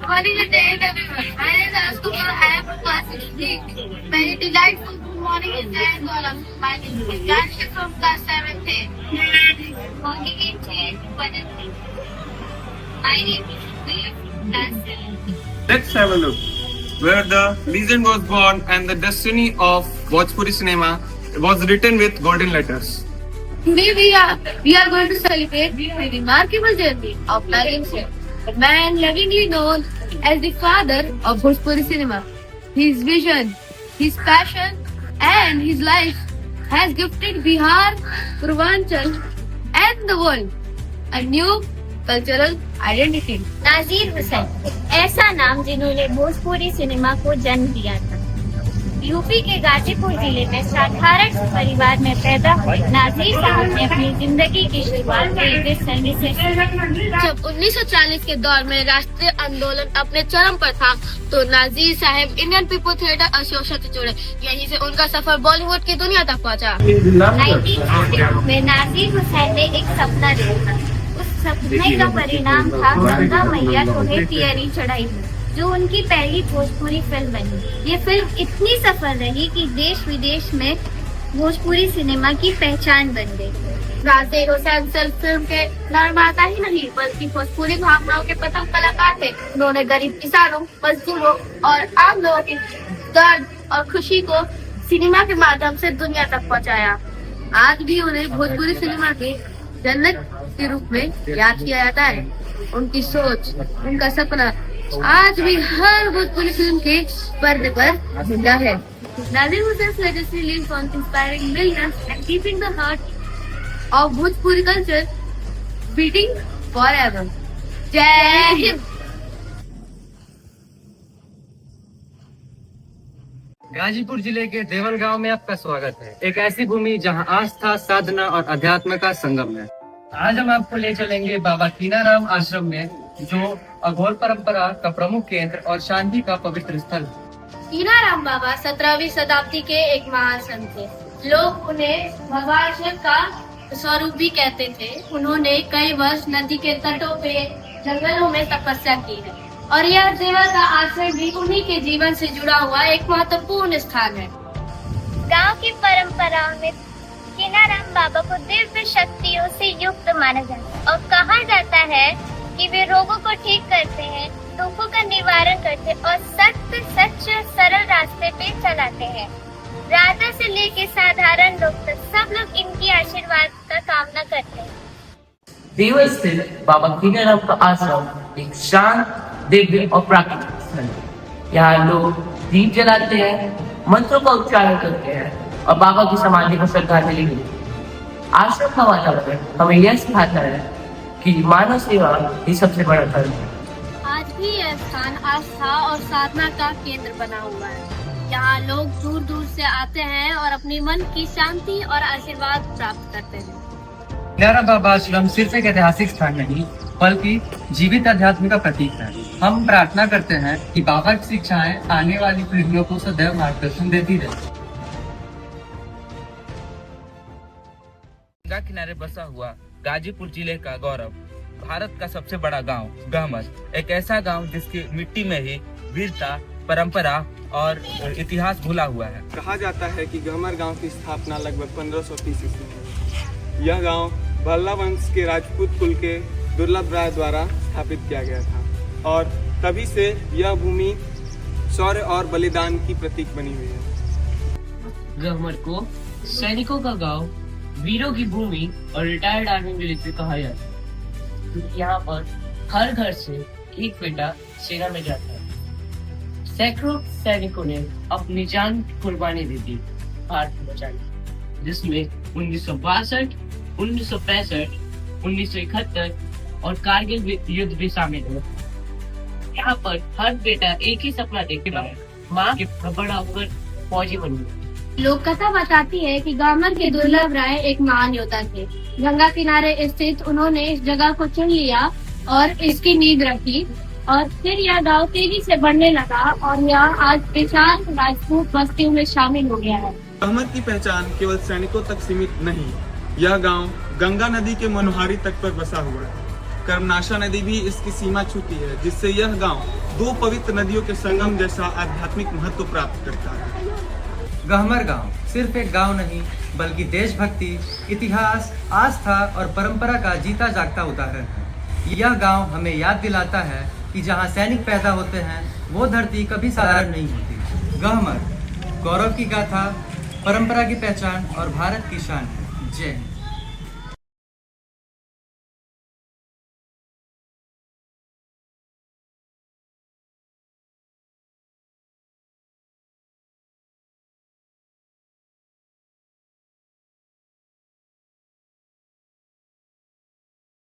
Holiday day, everyone. My name is Askumar. I am from class 16. Very delightful good morning is there in all of you. My name is Ganesh from class 7th A. Walking in change, my name is Steve, class 7th. Let's have a look where the legend was born and the destiny of Bhojpuri cinema was written with golden letters. Today we are going to celebrate the remarkable journey of Nagin Singh, a man lovingly known as the father of Bhojpuri cinema. His vision, his passion, and his life has gifted Bihar, Purvanchal, and the world a new cultural identity. नाजीर हुसैन ऐसा नाम जिन्होंने Bhojpuri cinema को जन्म दिया था। UP के गाजीपुर जिले में साधारण परिवार में पैदा हुए नाजीर साहब ने अपनी जिंदगी की शुरुआत रेलवे सर्विस से की। जब 1940 के दौर में राष्ट्रीय आंदोलन अपने चरम पर था तो नाजीर साहब इंडियन पीपल थिएटर एसोसिएशन से जुड़े। यहीं से उनका सफर बॉलीवुड की दुनिया तक पहुंचा। 1962 में नाजीर हुसैन ने एक सपना देखा। उस सपने का परिणाम था गंगा मैया तुम्हें पियरी चढ़ाई, जो उनकी पहली भोजपुरी फिल्म बनी। ये फिल्म इतनी सफल रही कि देश विदेश में भोजपुरी सिनेमा की पहचान बन गई। नाजीर हुसैन सिर्फ फिल्म के निर्माता ही नहीं बल्कि भोजपुरी भावनाओं के प्रथम कलाकार थे। उन्होंने गरीब किसानों, मजदूरों और आम लोगों के दर्द और खुशी को सिनेमा के माध्यम से दुनिया तक पहुंचाया। आज भी उन्हें भोजपुरी सिनेमा के जन्नत के रूप में याद किया जाता है। उनकी सोच, उनका सपना आज भी हर भोजपुरी फिल्म के पर्दे पर जिंदा है। नाजीर हुसैन's legacy lives on, inspiring millions and keeping the heart of Bhojpuri culture beating forever. जय हिंद। गाजीपुर जिले के देवल गांव में आपका स्वागत है। एक ऐसी भूमि जहां आस्था, साधना और अध्यात्म का संगम है। आज हम आपको ले चलेंगे बाबा कीनाराम आश्रम में, जो अघोर परंपरा का प्रमुख केंद्र और शांति का पवित्र स्थल है। कीनाराम बाबा 17वीं शताब्दी के एक महान संत थे। लोग उन्हें भगवान शिव का स्वरूप भी कहते थे। उन्होंने कई वर्ष नदी के तटों पे जंगलों में तपस्या की है और यह देवा का आश्रम भी उन्हीं के जीवन से जुड़ा हुआ एक महत्वपूर्ण स्थान है। गांव की परंपराओं में कीनाराम बाबा को दिव्य शक्तियों से युक्त माना जाता है और कहा जाता है कि वे रोगों को ठीक करते हैं, दुखों का निवारण करते हैं और सत्य, सच, सरल रास्ते पे चलाते हैं। राजा से लेके साधारण लोग तक सब लोग इनकी आशीर्वाद का कामना करते हैं। देवल स्थित बाबा कीनाराम का आश्रम एक शांत, दिव्य और प्राकृतिक स्थल है। यहाँ लोग दीप जलाते हैं, मंत्रों का उच्चारण करते हैं और बाबा की समाधि को श्रद्धांजलि देते हैं। आश्रम का वातावरण हमें यह सिखाता है कि मानव सेवा ही सबसे बड़ा धर्म है। आज भी यह स्थान आस्था और साधना का केंद्र बना हुआ है। यहाँ लोग दूर दूर से आते हैं और अपने मन की शांति और आशीर्वाद प्राप्त करते हैं। कीनाराम बाबा आश्रम सिर्फ एक ऐतिहासिक स्थान नहीं बल्कि जीवित अध्यात्म का प्रतीक है। हम प्रार्थना करते हैं कि बाबा की शिक्षाएं आने वाली पीढ़ियों को सदैव मार्गदर्शन देती रहे। गंगा किनारे बसा हुआ गाजीपुर जिले का गौरव, भारत का सबसे बड़ा गांव गहमर, एक ऐसा गांव जिसकी मिट्टी में ही वीरता, परंपरा और इतिहास भुला हुआ है। कहा जाता है कि गहमर गांव की स्थापना लगभग 1530 ईस्वी में यह गांव भल्ला वंश के राजपूत कुल के दुर्लभ राय द्वारा स्थापित किया गया था और तभी से यह भूमि शौर्य और बलिदान की प्रतीक बनी हुई है। गहमर को सैनिकों का गांव, वीरों की भूमि और रिटायर्ड आर्मी मिलिट्री कहा जाता है। यहाँ पर हर घर से एक बेटा सेना में जाता है। सैकड़ों सैनिकों ने अपनी जान की कुर्बानी दी थी भारत को बचाने, जिसमें 1962, 1965, 1971 और कारगिल युद्ध भी शामिल है। यहाँ पर हर बेटा एक ही सपना देखता है, माँ के बड़ा होकर फौजी बनना। लोक कथा बताती है कि गहमर के दुर्लभ राय एक महान योद्धा थे। गंगा किनारे स्थित उन्होंने इस जगह को चुन लिया और इसकी नींव रखी और फिर यह गांव तेजी से बढ़ने लगा और यह आज विशाल राजपूत बस्तियों में शामिल हो गया है। गहमर की पहचान केवल सैनिकों तक सीमित नहीं, यह गांव गंगा नदी के मनोहारी तट पर बसा हुआ है। कर्मनाशा नदी भी इसकी सीमा छूती है, जिससे यह गांव 2 पवित्र नदियों के संगम जैसा आध्यात्मिक महत्व प्राप्त करता है। गहमर गांव सिर्फ एक गांव नहीं बल्कि देशभक्ति, इतिहास, आस्था और परंपरा का जीता जागता उदाहरण है। यह गांव हमें याद दिलाता है कि जहां सैनिक पैदा होते हैं वो धरती कभी साधारण नहीं होती। गहमर गौरव की गाथा, परंपरा की पहचान और भारत की शान है। जय हिंद।